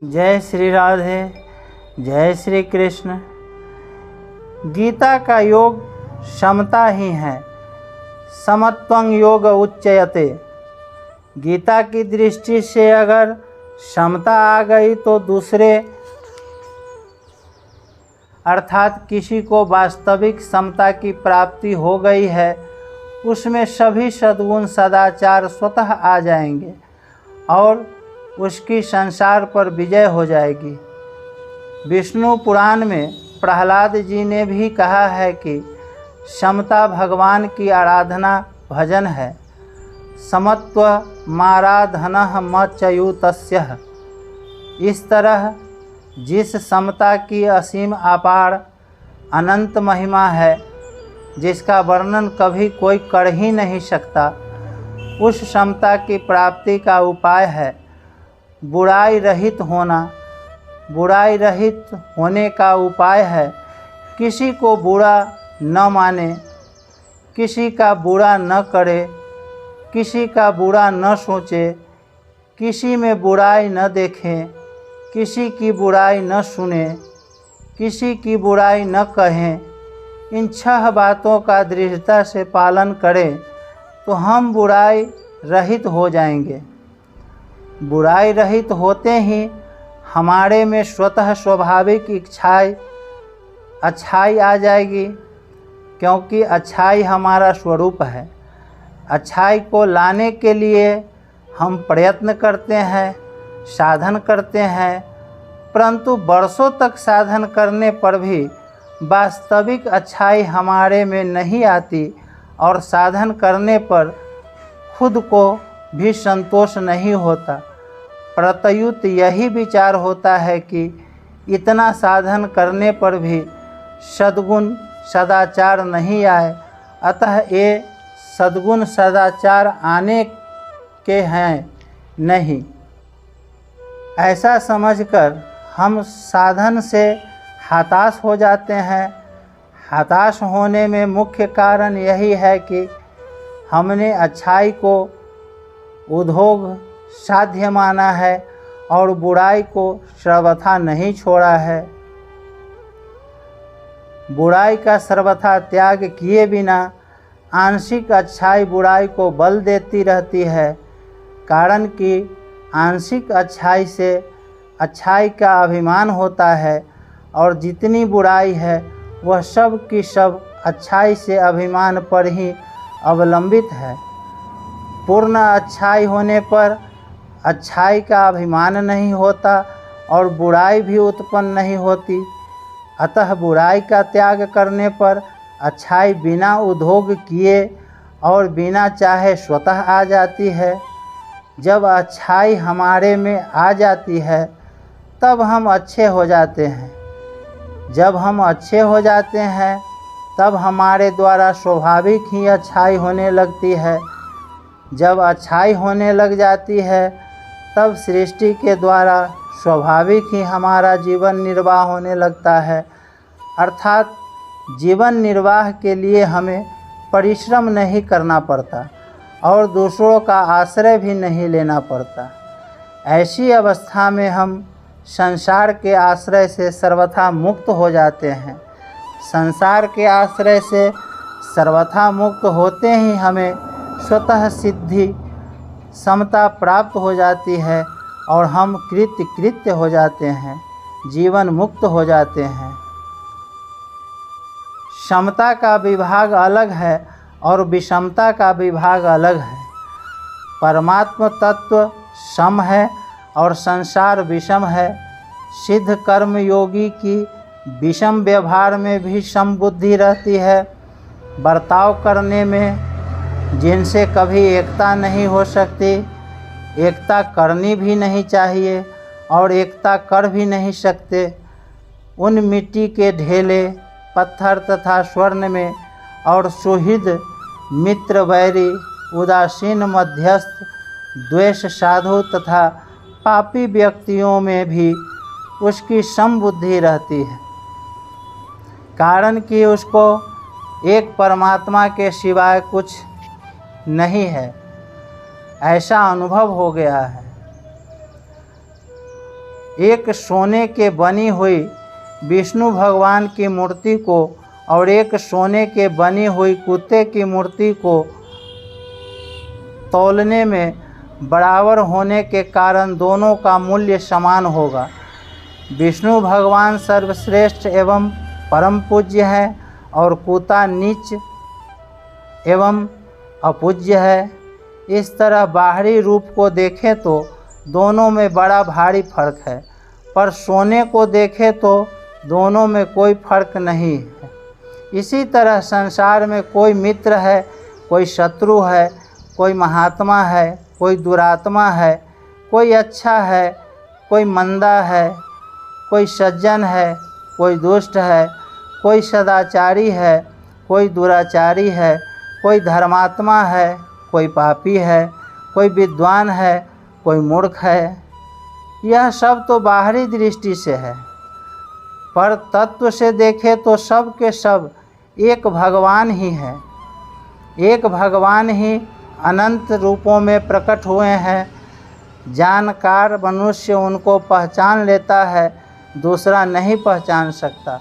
जय श्री राधे, जय श्री कृष्ण। गीता का योग समता ही है। समत्वं योग उच्यते। गीता की दृष्टि से अगर समता आ गई तो दूसरे अर्थात किसी को वास्तविक समता की प्राप्ति हो गई है, उसमें सभी सद्गुण सदाचार स्वतः आ जाएंगे और उसकी संसार पर विजय हो जाएगी। विष्णु पुराण में प्रहलाद जी ने भी कहा है कि समता भगवान की आराधना भजन है। समत्व माराधनः मच्युतस्यः। इस तरह जिस समता की असीम अपार अनंत महिमा है, जिसका वर्णन कभी कोई कर ही नहीं सकता, उस समता की प्राप्ति का उपाय है बुराई रहित होना। बुराई रहित होने का उपाय है किसी को बुरा न माने, किसी का बुरा न करे, किसी का बुरा न सोचे, किसी में बुराई न देखें, किसी की बुराई न सुने, किसी की बुराई न कहें। इन 6 बातों का दृढ़ता से पालन करें तो हम बुराई रहित हो जाएंगे। बुराई रहित होते ही हमारे में स्वतः स्वाभाविक अच्छाई आ जाएगी, क्योंकि अच्छाई हमारा स्वरूप है। अच्छाई को लाने के लिए हम प्रयत्न करते हैं, साधन करते हैं, परंतु वर्षों तक साधन करने पर भी वास्तविक अच्छाई हमारे में नहीं आती और साधन करने पर खुद को भी संतोष नहीं होता। प्रत्युत यही विचार होता है कि इतना साधन करने पर भी सद्गुण सदाचार नहीं आए, अतः ये सद्गुण सदाचार आने के हैं नहीं। ऐसा समझकर हम साधन से हताश हो जाते हैं। हताश होने में मुख्य कारण यही है कि हमने अच्छाई को उद्योग साध्य माना है और बुराई को सर्वथा नहीं छोड़ा है। बुराई का सर्वथा त्याग किए बिना आंशिक अच्छाई बुराई को बल देती रहती है, कारण कि आंशिक अच्छाई से अच्छाई का अभिमान होता है और जितनी बुराई है वह सब की सब अच्छाई से अभिमान पर ही अवलंबित है। पूर्ण अच्छाई होने पर अच्छाई का अभिमान नहीं होता और बुराई भी उत्पन्न नहीं होती। अतः बुराई का त्याग करने पर अच्छाई बिना उद्योग किए और बिना चाहे स्वतः आ जाती है। जब अच्छाई हमारे में आ जाती है तब हम अच्छे हो जाते हैं। जब हम अच्छे हो जाते हैं तब हमारे द्वारा स्वाभाविक ही अच्छाई होने लगती है। जब अच्छाई होने लग जाती है तब सृष्टि के द्वारा स्वाभाविक ही हमारा जीवन निर्वाह होने लगता है। अर्थात जीवन निर्वाह के लिए हमें परिश्रम नहीं करना पड़ता और दूसरों का आश्रय भी नहीं लेना पड़ता। ऐसी अवस्था में हम संसार के आश्रय से सर्वथा मुक्त हो जाते हैं। संसार के आश्रय से सर्वथा मुक्त होते ही हमें स्वतः सिद्धि समता प्राप्त हो जाती है और हम कृत्य हो जाते हैं, जीवन मुक्त हो जाते हैं। समता का विभाग अलग है और विषमता का विभाग अलग है। परमात्म तत्व सम है और संसार विषम है। सिद्ध कर्म योगी की विषम व्यवहार में भी सम बुद्धि रहती है। बर्ताव करने में जिनसे कभी एकता नहीं हो सकती, एकता करनी भी नहीं चाहिए और एकता कर भी नहीं सकते, उन मिट्टी के ढेले पत्थर तथा स्वर्ण में और सुहृद मित्र वैरी उदासीन मध्यस्थ द्वेष साधु तथा पापी व्यक्तियों में भी उसकी समबुद्धि रहती है, कारण कि उसको एक परमात्मा के सिवाय कुछ नहीं है, ऐसा अनुभव हो गया है। एक सोने के बनी हुई विष्णु भगवान की मूर्ति को और एक सोने के बनी हुई कुत्ते की मूर्ति को तौलने में बराबर होने के कारण दोनों का मूल्य समान होगा। विष्णु भगवान सर्वश्रेष्ठ एवं परम पूज्य है और कुत्ता नीच एवं अपूज्य है। इस तरह बाहरी रूप को देखें तो दोनों में बड़ा भारी फर्क है, पर सोने को देखें तो दोनों में कोई फर्क नहीं है। इसी तरह संसार में कोई मित्र है, कोई शत्रु है, कोई महात्मा है, कोई दुरात्मा है, कोई अच्छा है, कोई मंदा है, कोई सज्जन है, कोई दुष्ट है, कोई सदाचारी है, कोई दुराचारी है, कोई धर्मात्मा है, कोई पापी है, कोई विद्वान है, कोई मूर्ख है। यह सब तो बाहरी दृष्टि से है, पर तत्व से देखें तो सब के सब एक भगवान ही है। एक भगवान ही अनंत रूपों में प्रकट हुए हैं। जानकार मनुष्य उनको पहचान लेता है, दूसरा नहीं पहचान सकता।